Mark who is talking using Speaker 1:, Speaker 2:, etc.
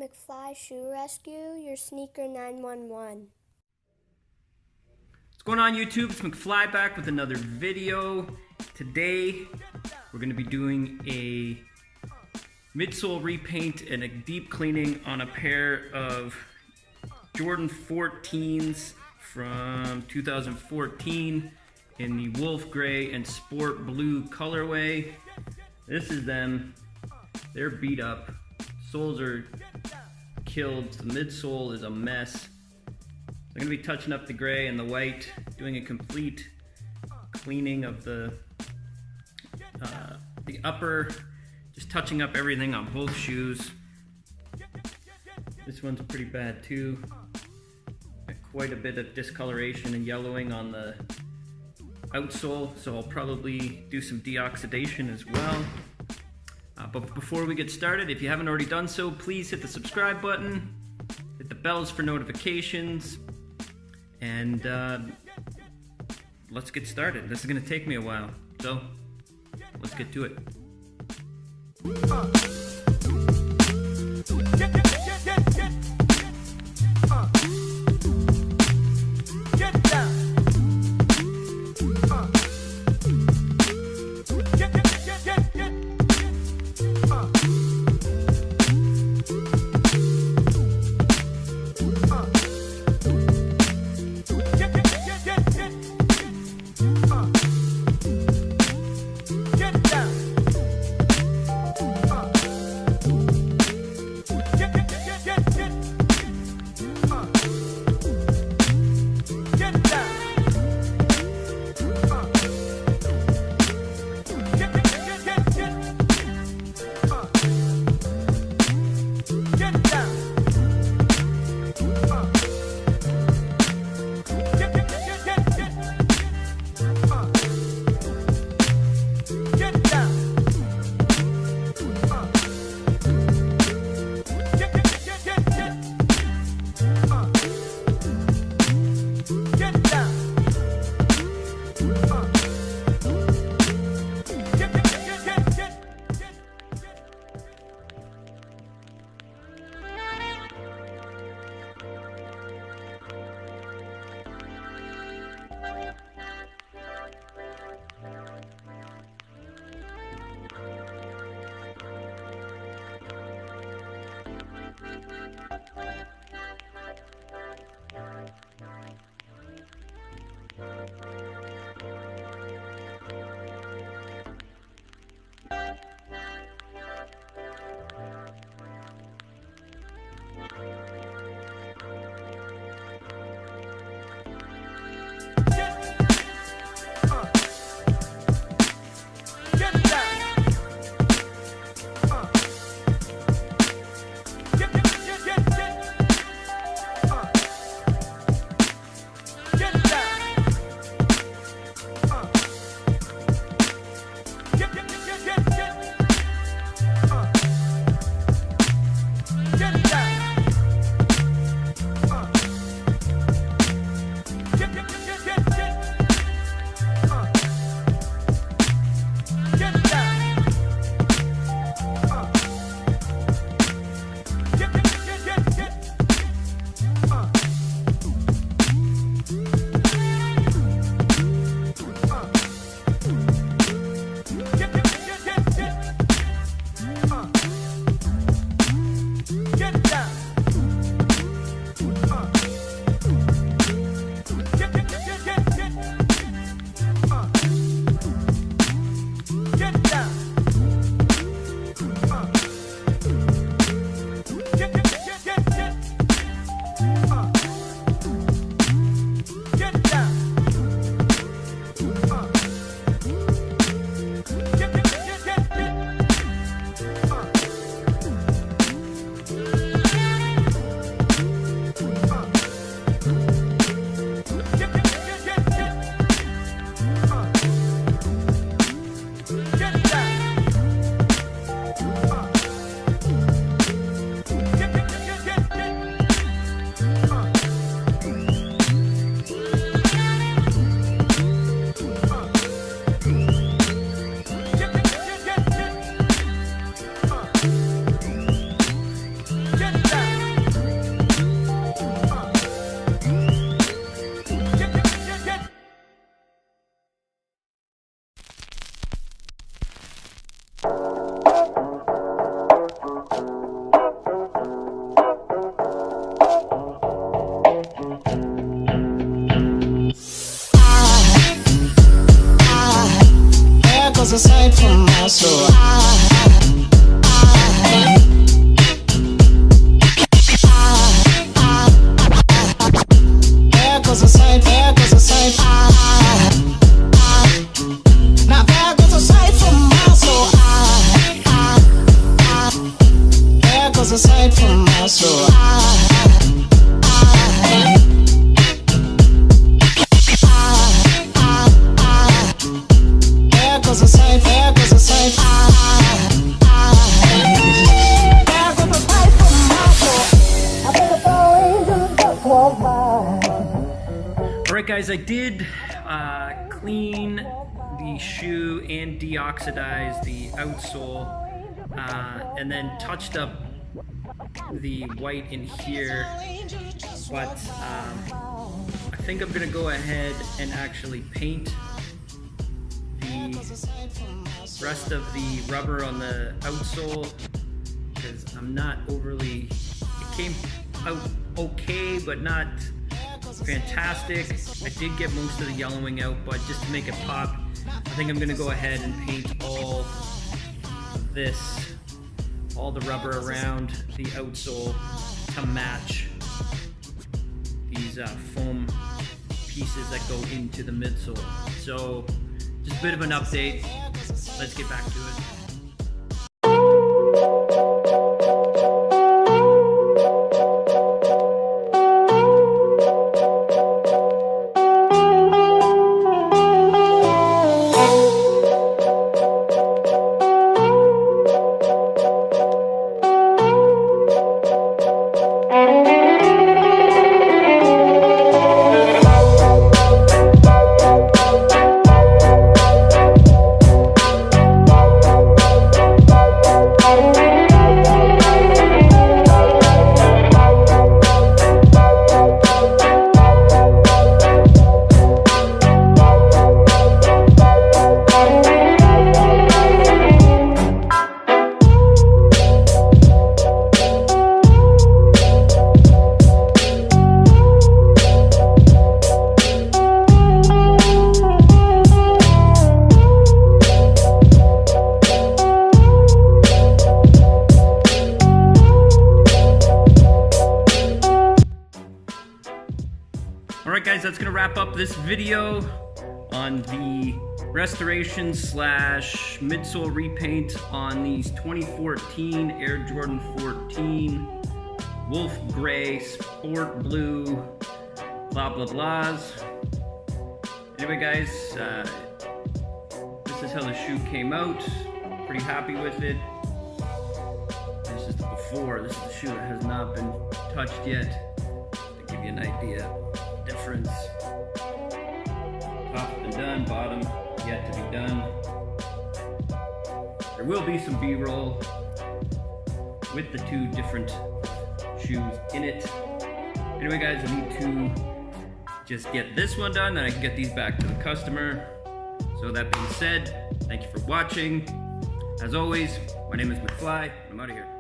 Speaker 1: McFly Shoe Rescue, your sneaker 911.
Speaker 2: What's going on YouTube? It's McFly back with another video. Today we're going to be doing a midsole repaint and a deep cleaning on a pair of Jordan 14s from 2014 in the wolf gray and sport blue colorway. This is them. They're beat up. Soles are killed. The midsole is a mess. I'm going to be touching up the gray and the white, doing a complete cleaning of the upper, just touching up everything on both shoes. This one's pretty bad too. Got quite a bit of discoloration and yellowing on the outsole, so I'll probably do some deoxidation as well. But before we get started, if you haven't already done so, please hit the subscribe button, hit the bells for notifications, and let's get started. This is going to take me a while, so let's get to it.
Speaker 3: Get down. sight for my soul. There goes a sight, there goes a sight. There goes a sight for my soul. I think the angels just walk by.
Speaker 2: Alright guys, I did clean the shoe and deoxidize the outsole, and then touched up the white in here, but I think I'm gonna go ahead and actually paint the rest of the rubber on the outsole, because I'm not overly, it came out okay but not fantastic. I did get most of the yellowing out, but just to make it pop, I think I'm gonna go ahead and paint all of this, all the rubber around the outsole to match these foam pieces that go into the midsole. So just a bit of an update. Let's get back to it. Alright guys, that's gonna wrap up this video on the restoration slash midsole repaint on these 2014 Air Jordan 14 Wolf Gray Sport Blue blah blah blahs. Anyway guys, this is how the shoe came out. Pretty happy with it. This is the before. This is the shoe that has not been touched yet, to give you an idea. Difference. Top's been done, bottom yet to be done. There will be some B-roll with the two different shoes in it. Anyway guys, I need to just get this one done, then I can get these back to the customer. So that being said, thank you for watching. As always, my name is McFly, and I'm out of here.